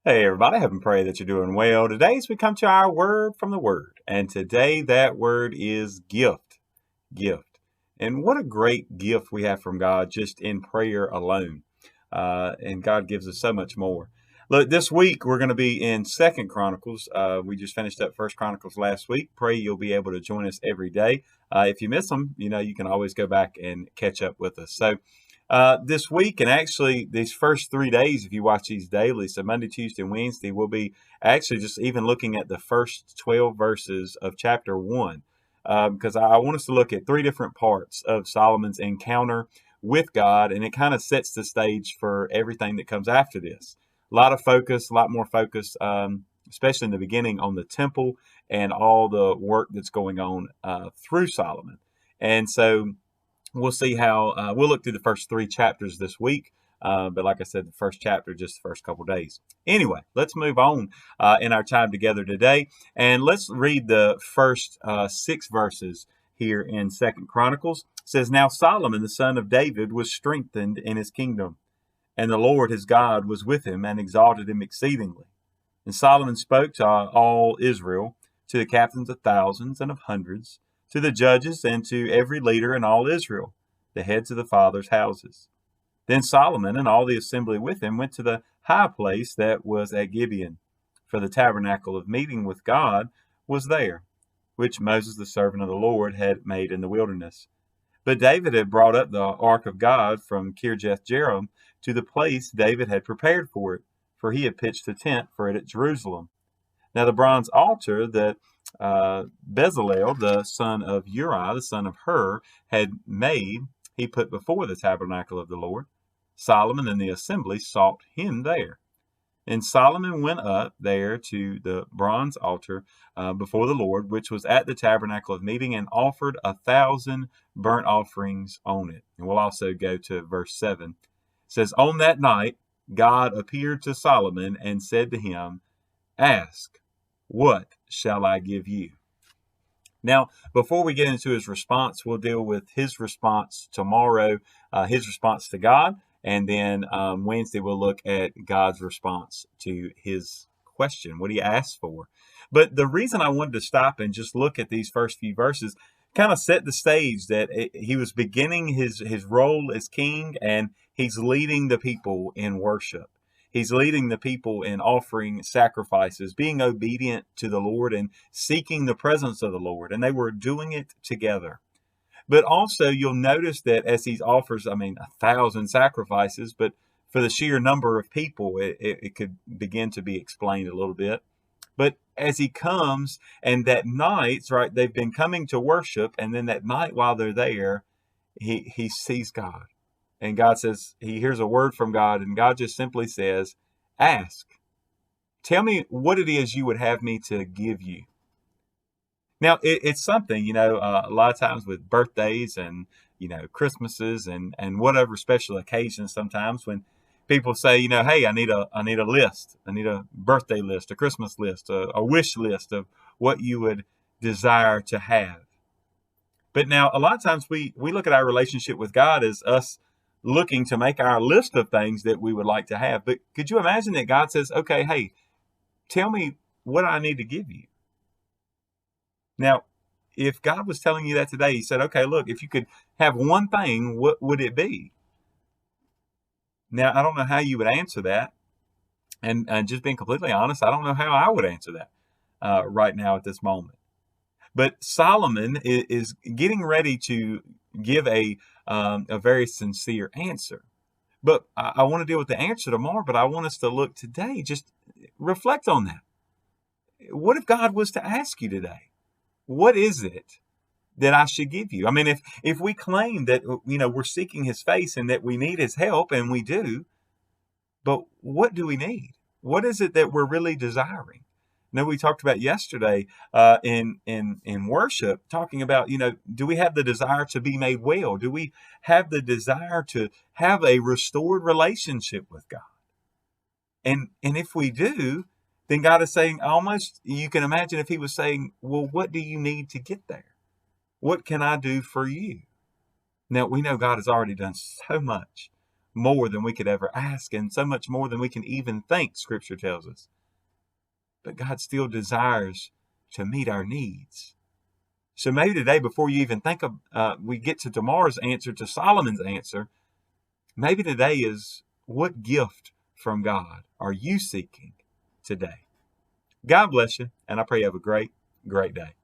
Hey everybody, I hope and pray that you're doing well. Today as we come to our word from the word. And today that word is gift. Gift. And what a great gift we have from God just in prayer alone. And God gives us so much more. Look, this week we're going to be in Second Chronicles. We just finished up First Chronicles last week. Pray you'll be able to join us every day. If you miss them, you can always go back and catch up with us. So this week, and actually these first 3 days, if you watch these daily, so Monday, Tuesday, and Wednesday, we'll be actually just even looking at the first 12 verses of chapter 1, because I want us to look at three different parts of Solomon's encounter with God, and it kind of sets the stage for everything that comes after this. A lot of focus, a lot more focus, especially in the beginning, on the temple and all the work that's going on through Solomon. And so we'll see how we'll look through the first three chapters this week. But like I said, the first chapter, just the first couple days. Anyway, let's move on in our time together today. And let's read the first six verses here in Second Chronicles. It says, Now Solomon, the son of David, was strengthened in his kingdom, and the Lord his God was with him and exalted him exceedingly. And Solomon spoke to all Israel, to the captains of thousands and of hundreds, to the judges, and to every leader in all Israel, the heads of the fathers' houses. Then Solomon and all the assembly with him went to the high place that was at Gibeon, for the tabernacle of meeting with God was there, which Moses the servant of the Lord had made in the wilderness. But David had brought up the ark of God from Kirjath Jearim to the place David had prepared for it, for he had pitched a tent for it at Jerusalem. Now the bronze altar that Bezalel, the son of Uriah, the son of Hur, had made, he put before the tabernacle of the Lord. Solomon and the assembly sought him there. And Solomon went up there to the bronze altar before the Lord, which was at the tabernacle of meeting, and offered 1,000 burnt offerings on it. And we'll also go to verse 7. It says, On that night, God appeared to Solomon and said to him, Ask, what shall I give you? Now, before we get into his response, we'll deal with his response tomorrow, his response to God, and then Wednesday we'll look at God's response to his question, what he asked for. But the reason I wanted to stop and just look at these first few verses kind of set the stage that he was beginning his role as king, and he's leading the people in worship. He's leading the people in offering sacrifices, being obedient to the Lord and seeking the presence of the Lord. And they were doing it together. But also, you'll notice that as he offers, 1,000 sacrifices, but for the sheer number of people, it could begin to be explained a little bit. But as he comes, and that night, right, they've been coming to worship, and then that night while they're there, he sees God. And God says, he hears a word from God, and God just simply says, Ask. Tell me what it is you would have me to give you. Now, it's something, a lot of times with birthdays and, Christmases and whatever special occasions sometimes when people say, hey, I need a list. I need a birthday list, a Christmas list, a wish list of what you would desire to have. But now, a lot of times we look at our relationship with God as us looking to make our list of things that we would like to have. But could you imagine that God says, okay, hey, tell me what I need to give you? Now, if God was telling you that today, he said, okay, look, if you could have one thing, what would it be? Now, I don't know how you would answer that. And just being completely honest, I don't know how I would answer that right now at this moment. But Solomon is getting ready to give a very sincere answer. But I want to deal with the answer tomorrow, but I want us to look today, just reflect on that. What if God was to ask you today, what is it that I should give you? I mean, if we claim that, we're seeking his face and that we need his help, and we do, but what do we need? What is it that we're really desiring? Now, we talked about yesterday in worship, talking about, do we have the desire to be made well? Do we have the desire to have a restored relationship with God? And if we do, then God is saying, almost, you can imagine if he was saying, well, what do you need to get there? What can I do for you? Now, we know God has already done so much more than we could ever ask, and so much more than we can even think, Scripture tells us. But God still desires to meet our needs. So maybe today, before you even think of, we get to tomorrow's answer, to Solomon's answer, maybe today is, what gift from God are you seeking today? God bless you, and I pray you have a great, great day.